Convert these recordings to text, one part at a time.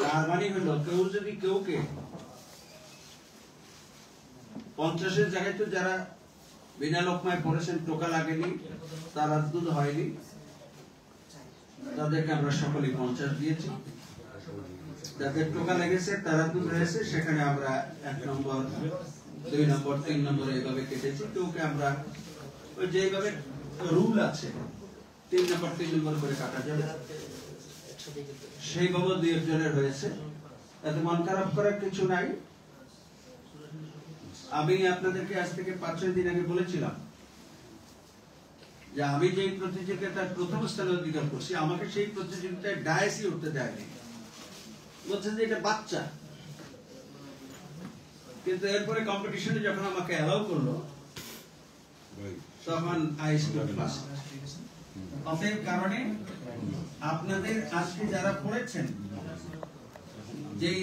তার মানে হলো কেউ যদি কেউকে 50-এর জায়গায় তো যারা বিনা লোকমায় পড়েছেন, টোকা লাগেনি, তারাদ্দুদ হয়নি, তাদেরকে আমরা সকলেই 50 দিয়েছি। যাদের টোকা লেগেছে, তারাদ্দুদ হয়েছে, সেখানে আমরা 1 নম্বর 2 নম্বর 3 নম্বর এইভাবে কেটেছি। কেউকে আমরা ওই যেভাবে রুল আছে 3 নম্বর 3 নম্বর করে কাটা যাবে, সেইভাবে 2 জনের হয়েছে। তাতে মন খারাপ করার কিছু নাই। আমি আপনাদেরকে আজ থেকে 5-6 দিন আগে বলেছিলাম যে আমি যে প্রতিযোগিতায় প্রথম স্থান অধিকার করছি, আমাকে সেই প্রতিযোগিতায় ডায়াসি উঠতে দেয়নি, বলছে যে এটা বাচ্চা। কিন্তু এরপরে কম্পিটিশনে যখন আমাকে অ্যালাউ করলো, তখন আই স্টুড ফার্স্ট। অতএব কারণে আপনাদের আজকে যারা পড়েছেন, যেই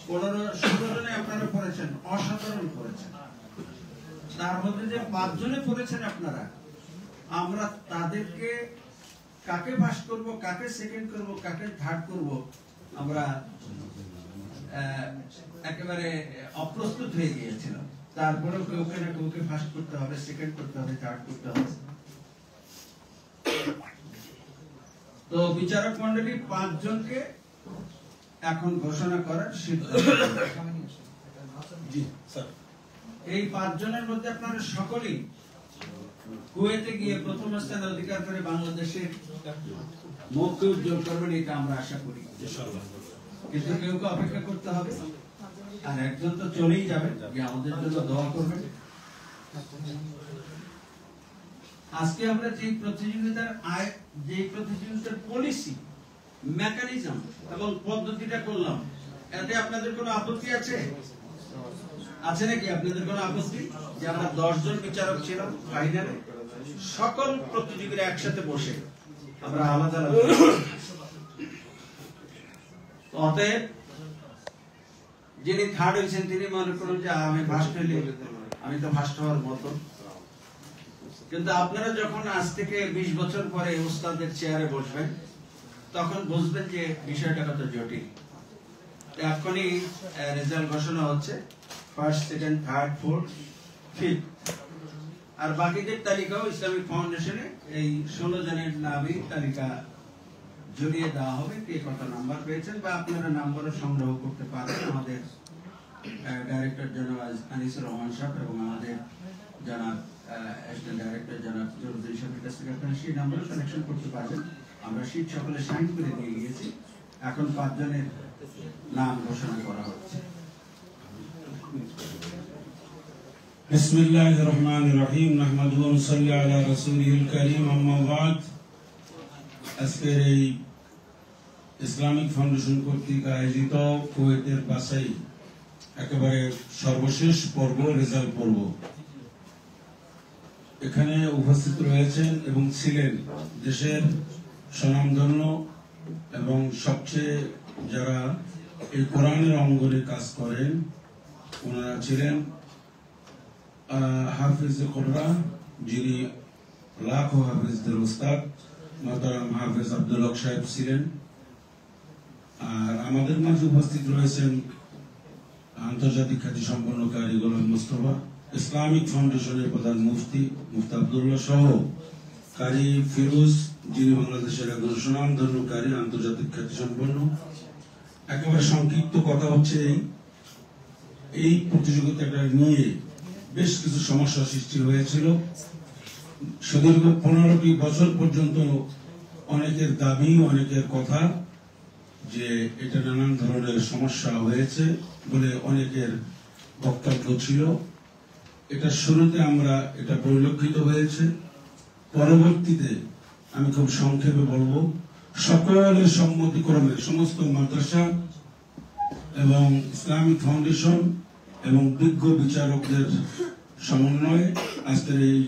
15-16 জনে আপনারা পড়েছেন, অসাধারণ পড়েছেন। তার মধ্যে যে 5 জনে পড়েছেন আপনারা, আমরা তাদেরকে কাকে ফার্স্ট করব, কাকে সেকেন্ড করব, কাকে থার্ড করব, আমরা একেবারে অপ্রস্তুত হয়ে গিয়েছিলাম। তারপরেও কেউকে না কেউকে ফার্স্ট করতে হবে, সেকেন্ড করতে হবে, থার্ড করতে হবে। তো বিচারক মন্ডলী 5 জনকে এখন ঘোষণা করার সিদ্ধান্ত। এই 5 জনের মধ্যে আপনারা সকলেই কুয়েতে গিয়ে প্রথম স্থান অধিকার করে বাংলাদেশের মুখকে উজ্জ্বল করবেন, এটা আমরা আশা করি। কিন্তু কেউ অপেক্ষা করতে হবে, আর একজন তো চলেই যাবে, যে আমাদের জন্য দোয়া করবেন। আজকে আমরা যে প্রতিযোগিতার পলিসি, মেকানিজম এবং পদ্ধতিটা করলাম, এতে আপনাদের কোনো আপত্তি আছে? আছে নাকি আপনাদের কোনো আপত্তি? যে আমরা 10 জন বিচারক ছিলাম ফাইনালে, সকল প্রতিযোগীরা একসাথে বসে আমরা আলাদা আলাদা। অতএব যিনি থার্ড হয়েছেন তিনি মনে করুন যে আমি ফার্স্ট হইলে আমি তো ফার্স্ট হওয়ার মতো। কিন্তু আপনারা যখন আজ থেকে 20 বছর পরে উস্তাদের চেয়ারে বসবেন, তখন বুঝবেন যে বিষয়টা কত জটিল। এখনই রেজাল্ট ঘোষণা হচ্ছে, first, second, third, fourth, fifth, আর বাকিদের তালিকাও ইসলামিক ফাউন্ডেশনে এই 16 জনের নামই তালিকা জড়িয়ে দেওয়া হবে, কে কত নাম্বার পেয়েছেন, বা আপনারা নাম্বারও সংগ্রহ করতে পারেন। আমাদের ডাইরেক্টর জনাব আনিসুর রহমান সাহেব এবং আমাদের জনাব অ্যাসিস্ট্যান্ট ডাইরেক্টর জনাব চৌধুরী সাহেবের কাছ থেকে আপনারা সেই নাম্বারও কালেকশন করতে পারবেন। আমরা শীট সকলে সাইন করে দিয়ে গিয়েছি। এখন 5 জনের নাম ঘোষণা করা হচ্ছে। বিসমিল্লাহির রহমানির রহিম, নাহমাদুহু ওয়া নুসাল্লি আলা রাসূলিল কারীম, আম্মা বা'দ। আজকের এই ইসলামিক ফাউন্ডেশন কর্তৃক আয়োজিত কুয়েতের বাছাই একেবারে সর্বশেষ পর্ব, রেজাল্ট পর্ব, এখানে উপস্থিত রয়েছেন এবং ছিলেন দেশের স্বনামধন্য এবং সবচেয়ে যারা এই কোরআনের অঙ্গনে কাজ করেন, ওনারা ছিলেন হাফিজ কোরআন, যিনি লাখো হাফিজদের উস্তাদ মোহতারাম হাফিজ আব্দুল হক সাহেব ছিলেন। আর আমাদের মাঝে উপস্থিত রয়েছেন আন্তর্জাতিক খ্যাতি সম্পন্ন কারি গোলাম মুস্তফা, ইসলামিক ফাউন্ডেশনের প্রধান মুফতি আব্দুল্লাহ সহ কারি ফিরোজ, যিনি বাংলাদেশের একজন সুনামধন্য কারি, আন্তর্জাতিক খ্যাতি সম্পন্ন। একেবারে সংক্ষিপ্ত কথা হচ্ছে, এই প্রতিযোগিতাটা নিয়ে বেশ কিছু সমস্যা সৃষ্টি হয়েছিল। সুদীর্ঘ 15টি বছর পর্যন্ত অনেকের দাবি, অনেকের কথা যে এটা নানান ধরনের সমস্যা হয়েছে বলে অনেকের বক্তব্য ছিল। এটা শুরুতে আমরা এটা পরিলক্ষিত হয়েছে। পরবর্তীতে আমি খুব সংক্ষেপে বলবো, সকলের সম্মতিক্রমে সমস্ত মাদ্রাসা এবং ইসলামিক ফাউন্ডেশন এবং বিজ্ঞ বিচারকদের সমন্বয়ে আজকের এই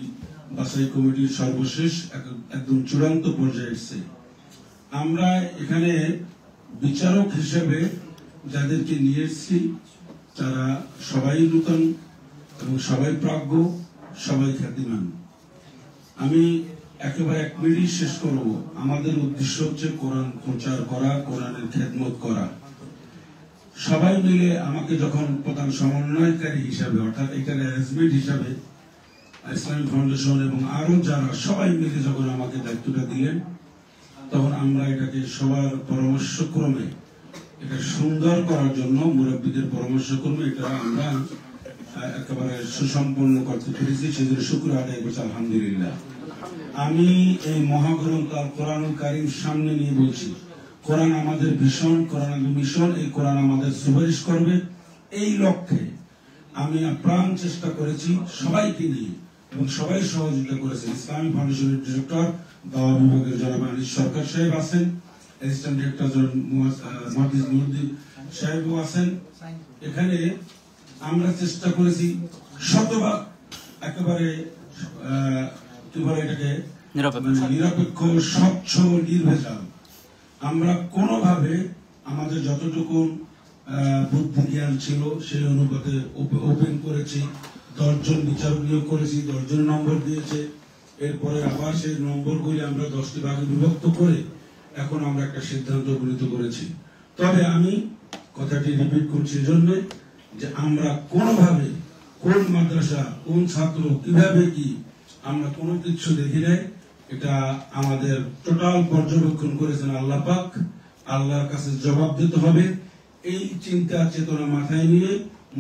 বাছাই কমিটির সর্বশেষ একদম চূড়ান্ত পর্যায়ে এসেছে। আমরা এখানে বিচারক হিসেবে যাদেরকে নিয়ে এসেছি তারা সবাই নূতন এবং সবাই প্রাজ্ঞ, সবাই খ্যাতিমান। আমি একেবারে 1 মিনিট শেষ করব। আমাদের উদ্দেশ্য হচ্ছে কোরআন প্রচার করা, কোরআনের খেদমত করা। সবাই মিলে আমাকে যখন প্রধান সমন্বয়কারী হিসাবে, অর্থাৎ এটার অ্যারেঞ্জমেন্ট হিসাবে ইসলামিক ফাউন্ডেশন এবং আরো যারা সবাই মিলে যখন আমাকে দায়িত্বটা দিলেন, তখন আমরা এটাকে সবার পরামর্শক্রমে এটা সুন্দর করার জন্য, মুরব্বীদের পরামর্শক্রমে এটা আমরা একেবারে সুসম্পন্ন করতে পেরেছি। সেজন্য শুকর আদায় করছি আলহামদুলিল্লাহ। আমি এই মহাগ্রন্থ আল কোরআনুল কারীম সামনে নিয়ে বলছি, কোরআন আমাদের ভীষণ, কোরআন মিশন, এই কোরআন আমাদের সুপারিশ করবে, এই লক্ষ্যে আমি আপ্রাণ চেষ্টা করেছি সবাইকে নিয়ে, এবং সবাই সহযোগিতা করেছেন। ইসলামিক ফাউন্ডেশনের ডিরেক্টর দাওয়া বিভাগের জনাব আনিস সরকার সাহেব আছেন, অ্যাসিস্ট্যান্ট ডিরেক্টর মুহাদ্দিস নুরুদ্দিন সাহেবও আছেন। এখানে আমরা চেষ্টা করেছি শতভাগ একেবারে কি বলে এটাকে, নিরপেক্ষ, স্বচ্ছ, নির্ভেজাল। আমরা কোনোভাবে আমাদের যতটুকু বুদ্ধি জ্ঞান ছিল সেই অনুপাতে ওপেন করেছি। 10 জন বিচারক নিয়োগ করেছি, 10 জন নম্বর দিয়েছে। এরপরে আবার সেই নম্বরগুলি আমরা 10টি ভাগে বিভক্ত করে এখন আমরা একটা সিদ্ধান্ত উপনীত করেছি। তবে আমি কথাটি রিপিট করছি এজন্য যে আমরা কোনোভাবে কোন মাদ্রাসা, কোন ছাত্র, কিভাবে কি, আমরা কোনো কিছু দেখি নাই। এটা আমাদের টোটাল পর্যবেক্ষণ করেছেন আল্লাহ পাক। আল্লাহর কাছে জবাব দিতে হবে। এই চিন্তা চেতনা মাথায় নিয়ে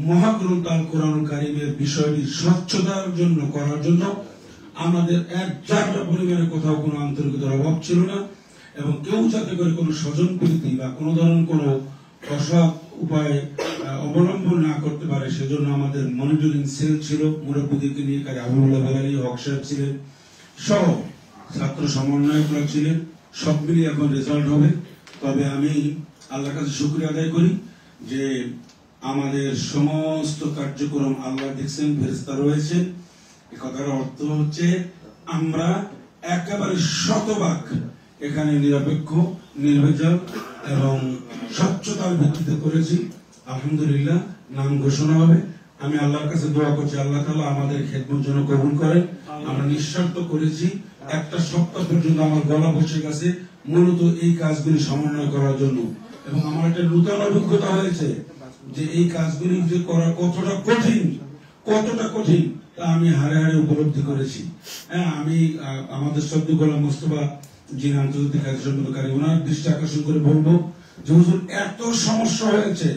মহাগ্রন্থ আল কোরআনুল কারীমের বিষয়টি স্বচ্ছতার জন্য করার জন্য আমাদের এক জায়গা পরিমাণে কোথাও কোনো আন্তরিকতার অভাব ছিল না, এবং কেউ যাতে করে কোনো স্বজন প্রীতি বা কোনো ধরনের কোনো অসৎ উপায় অবলম্বন না করতে পারে সেজন্য আমাদের মনিটরিং সেল ছিল। মুরব্বীদেরকে নিয়ে কারি আবুল্লাহ বালালি হক সাহেব ছিলেন, সহ ছাত্র সমন্বয়করা ছিলেন। সব মিলিয়ে এখন রেজাল্ট হবে। তবে আমি আল্লাহর কাছে শুকরিয়া আদায় করি যে আমাদের সমস্ত কার্যক্রম আল্লাহ দেখছেন, ফেরেশতা রয়েছেন। এই কথার অর্থ হচ্ছে আমরা একেবারে শতভাগ এখানে নিরপেক্ষ, নির্ভেজাল এবং স্বচ্ছতার ভিত্তিতে করেছি। আলহামদুলিল্লাহ, নাম ঘোষণা হবে। আমি আল্লাহর কাছে দোয়া করছি আল্লাহ তাআলা আমাদের খেদমত যেন কবুল করেন। আমরা নিঃস্বার্থ করেছি। একটা সপ্তাহ পর্যন্ত আমার গলা বসে গেছে মূলত এই কাজগুলি সমন্বয় করার জন্য, এবং আমার একটা নূতন অভিজ্ঞতা হয়েছে যে এই কাজগুলি যে করা কতটা কঠিন তা আমি হাড়ে হাড়ে উপলব্ধি করেছি। হ্যাঁ, আমি আমাদের সদ্য গোলাম মোস্তফা যিনি আন্তর্জাতিক কাজ সম্পাদকারী, ওনার দৃষ্টি আকর্ষণ করে বলবো যে হুজুর এত সমস্যা হয়েছে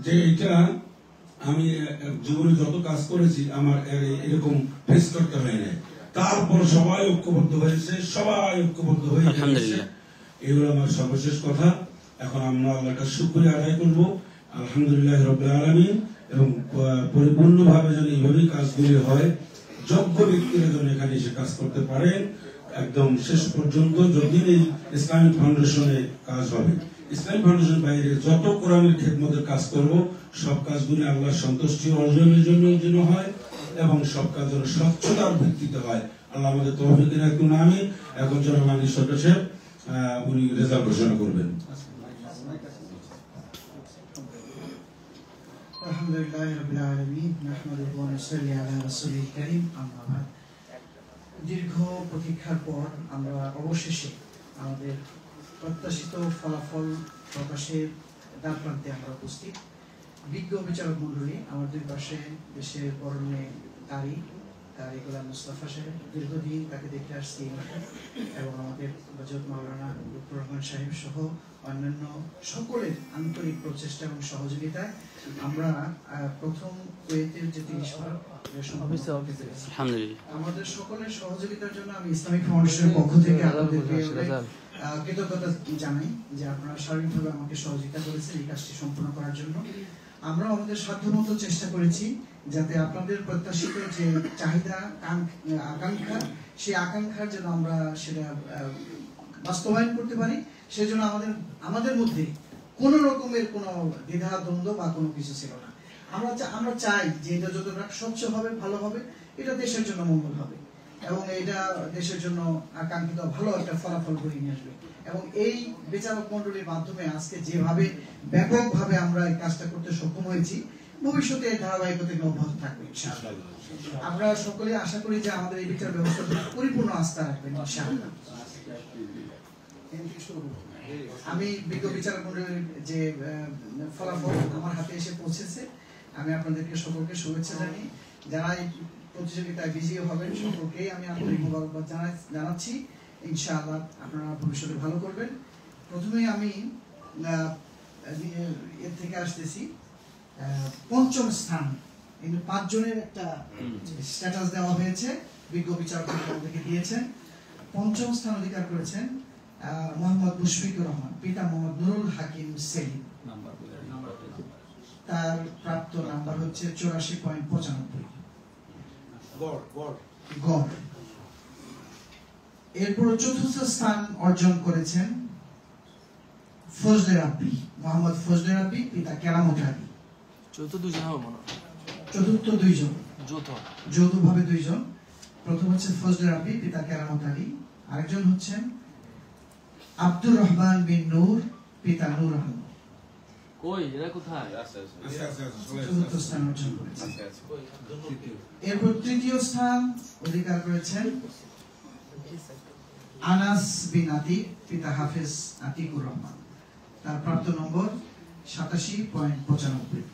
যে এটা আমি জীবনে যত কাজ করেছি আমার এরকম ফেস করতে হয় না। তারপর সবাই ঐক্যবদ্ধ হয়েছে, এই হলো আমার সর্বশেষ কথা। এখন আমরা আল্লাহর কাছে শুকরিয়া আদায় করবো, আলহামদুলিল্লাহ রাব্বিল আলামিন, এবং পরিপূর্ণভাবে যেন এইভাবেই কাজগুলি হয়। যোগ্য ব্যক্তিরা যেন এখানে এসে কাজ করতে পারেন একদম শেষ পর্যন্ত। যদি এই ইসলামিক ফাউন্ডেশনে কাজ হবে, ইসলামিক ফাউন্ডেশনের বাইরে যত কোরআনের খেদমতের কাজ করব, সব কাজগুলি আল্লাহর সন্তুষ্টি অর্জনের জন্য যেন হয়, এবং সব কাজ যেন স্বচ্ছতার ভিত্তিতে হয়। আল্লাহ আমাদের তৌফিক দিন। আমি এখন জনাব আনিস সরকার সাহেব উনি রেজাল্ট ঘোষণা করবেন। আলহামদুলিল্লাহি রাব্বিল আলামিন, নাহমাদুহু ওয়া নুসাল্লি আলা রাসূলিল কারীম, আম্মা বা'দ। দীর্ঘ প্রতীক্ষার পর আমরা অবশেষে আমাদের প্রত্যাশিত ফলাফল প্রকাশের দ্বারপ্রান্তে আমরা উপস্থিত। বিজ্ঞ বিচারক মণ্ডলী, আমার দুই পাশে দেশের বরণ্যে কারি গোলাম মোস্তফা সাহেব, দীর্ঘদিন তাকে দেখে আসছি, এবং আমাদের হযরত মাওলানা লুৎফর রহমান সাহেব সহ অন্যান্য সকলের আন্তরিক প্রচেষ্টা এবং সহযোগিতায় আমরা প্রথম কুয়েতের যে 30 বার আমাদের সকলের সহযোগিতার জন্য আমি ইসলামিক ফাউন্ডেশনের পক্ষ থেকে আপনাদেরকে কৃতজ্ঞতা জানাই যে আপনারা সার্বিকভাবে আমাকে সহযোগিতা করেছেন এই কাজটি সম্পন্ন করার জন্য। আমরা আমাদের সাধ্যমতো চেষ্টা করেছি যাতে আপনাদের প্রত্যাশিত যে চাহিদা, আকাঙ্ক্ষা, সেই আকাঙ্ক্ষার যেন আমরা সেটা বাস্তবায়ন করতে পারি। সেজন্য আমাদের মধ্যে কোন রকমের কোনো দ্বিধা দ্বন্দ্ব বা কোনো কিছু ছিল না। আমরা চাই যে এটা যতটা স্বচ্ছ হবে, ভালো হবে, এটা দেশের জন্য মঙ্গল হবে, এবং এটা দেশের জন্য আকাঙ্ক্ষিত ভালো একটা ফলাফল বয়ে নিয়ে আসবে। এবং এই বিচারক মণ্ডলীর মাধ্যমে আজকে যেভাবে ব্যাপকভাবে আমরা এই কাজটা করতে সক্ষম হয়েছি, ভবিষ্যতে এই ধারাবাহিকতা অব্যাহত থাকবে ইনশাআল্লাহ। আমরা সকলে আশা করি যে আমাদের এই বিচার ব্যবস্থা পরিপূর্ণ আস্থা রাখবেন ইনশাআল্লাহ। আমি বিজ্ঞ বিচারক মণ্ডলীর যে ফলাফল আমার হাতে এসে পৌঁছেছে, আমি আপনাদেরকে সকলকে শুভেচ্ছা জানাই। যারা এই প্রতিযোগিতায় বিজয়ী হবেন সকলকেই আমি আন্তরিক মোবারকবাদ জানাচ্ছি। ইনশাআল্লাহ আপনারা ভবিষ্যতে ভালো করবেন। প্রথমেই আমি এর থেকে আসতেছি পঞ্চম স্থান, কিন্তু 5 জনের একটা স্ট্যাটাস দেওয়া হয়েছে, বিজ্ঞ বিচারক আমাদেরকে দিয়েছেন। পঞ্চম স্থান অধিকার করেছেন মোহাম্মদ মুশফিকুর রহমান, পিতা মোহাম্মদ নুরুল হাকিম সেলিম। তার প্রাপ্ত নাম্বার হচ্ছে 84.95 গড়। এরপর চতুর্থ স্থান অর্জন করেছেন ফজলে রাব্বি, মোহাম্মদ ফজলে রাব্বি, পিতা কেরামত আলী। চতুর্থ দুইজন, যৌথভাবে 2 জন। প্রথম হচ্ছে ফজলে রাব্বি, পিতা কেরামত আলী। আরেকজন হচ্ছেন আব্দুর রহমান বিন নূর, পিতা নূর আহমদ। চতুর্থ স্থান অর্জন করেছেন। এরপর তৃতীয় স্থান অধিকার করেছেন আনাস বিন আতিক, পিতা হাফেজ আতিকুর রহমান। তার প্রাপ্ত নম্বর 87.95।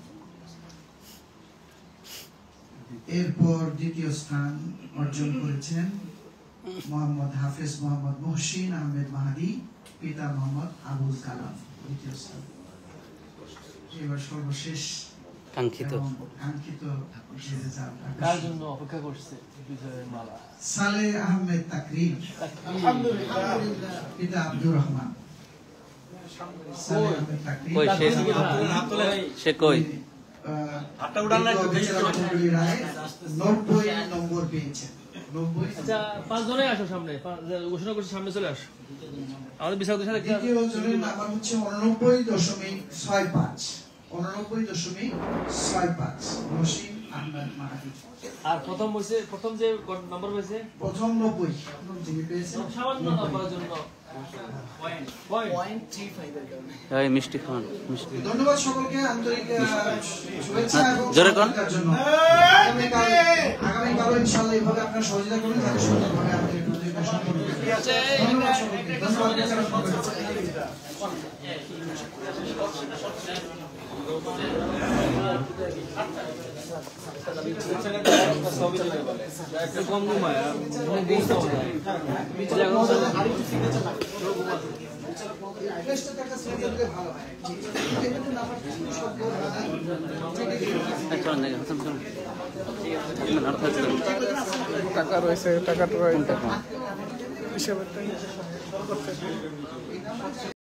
এরপর দ্বিতীয় স্থান অর্জন করেছেন মোহাম্মদ হাফেজ মোহাম্মদ মুহসিন আহমেদ মাহাদি, পিতা মোহাম্মদ আবুল কালাম। দ্বিতীয় স্থান। এবার সর্বশেষ কাঙ্ক্ষিত কার জন্য অপেক্ষা করছে বিজয়ের মালা? সালে আহমেদ তাকরির, পিতা আব্দুর রহমান। সালে আহমেদ তাকরির সে কই 90 নম্বর পেয়েছেন। 90। আচ্ছা 5 জনে আসো সামনে, ঘোষণা করছি সামনে চলে আসো। আমাদের বিচারকদের সাথে দ্বিতীয় জনের নাম্বার হচ্ছে 89.65 89.65 মহসিন আহমেদ মাহাদি। আর প্রথম যে নাম্বার হয়েছে প্রথম 90 যিনি পেয়েছেন সামান্য নাম্বারের জন্য মিষ্টি খান। ধন্যবাদ সকলকে, আন্তরিক শুভেচ্ছা এবং জোরে কোন জন্য। আগামীকালও ইনশাআল্লাহ এইভাবে আপনারা সহযোগিতা করবেন যাতে সুন্দরভাবে আমাদের এই প্রতিযোগিতা সম্পন্ন করতে পারি। ধন্যবাদ সকলকে। ধন্যবাদ বিচারক কম ঘুমায় টাকা রয়েছে, টাকাটা হিসাবের